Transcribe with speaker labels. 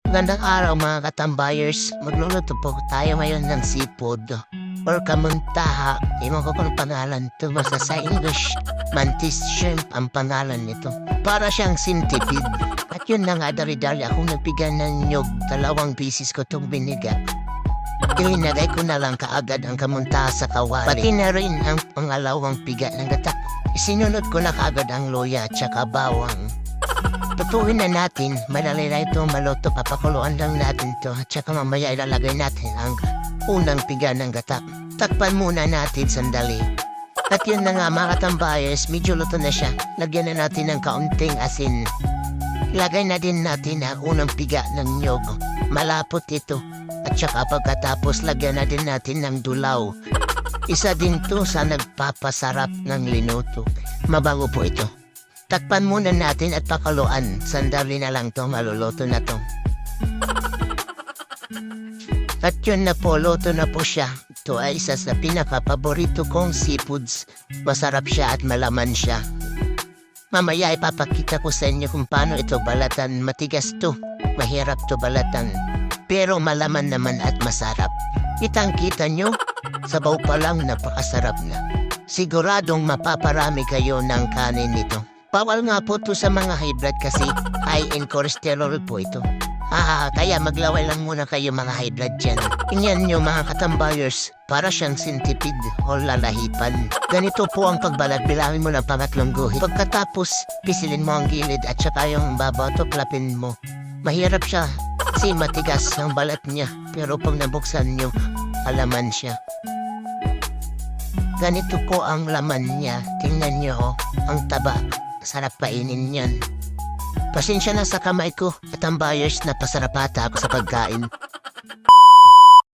Speaker 1: Magandang araw mga katambayers. Magluluto po tayo ngayon ng seafood or kamuntaha. Ewan ko kung pangalan ito. Basta sa English, mantis shrimp ang pangalan nito. Para siyang centipede. At yun na nga, dari-dari akong nagpigan ng nyog. 2 pieces ko itong biniga. Ilinagay ko na lang kaagad ang kamuntaha sa kawali. Pati na rin ang pangalawang piga ng gata. Isinunod ko na kaagad ang loya at saka bawang. Tutuin na natin, madali na ito maluto, papakuluan lang natin to at saka mamaya ilalagay natin ang unang piga ng gata. Takpan muna natin sandali. At yun na nga mga katambayers, medyo luto na siya. Lagyan na natin ng kaunting asin. Ilagay na din natin ang unang piga ng nyog. Malapot ito. At saka pagkatapos lagyan na din natin ng dulaw. Isa din to sa nagpapasarap ng linuto. Mabango po ito. Takpan muna natin at pakuluan. Sandali na lang to, maluluto na to. At yun na po, luto na po siya. Ito ay isa sa pinaka-paborito kong seafoods. Masarap siya at malaman siya. Mamaya ipapakita ko sa inyo kung paano ito balatan. Matigas to, mahirap to balatan. Pero malaman naman at masarap. Kitang-kita nyo, sabaw pa lang napakasarap na. Siguradong mapaparami kayo ng kanin nito. Bawal nga po to sa mga high blood kasi high in cholesterol po ito. Kaya maglaway lang muna kayo mga high blood dyan. Tingnan nyo mga katambayers, para siyang centipede o lalahipan. Ganito po ang pagbalat, bilangin mo ng 3 guhit. Pagkatapos, pisilin mo ang gilid at saka yung babaw to klapin mo. Mahirap siya kasi matigas ang balat niya. Pero pag nabuksan nyo, alaman siya. Ganito po ang laman niya. Tingnan nyo ang taba. Sarap painin yan. Pasensya na sa kamay ko at ang buyers na pasarap ata ako sa pagkain.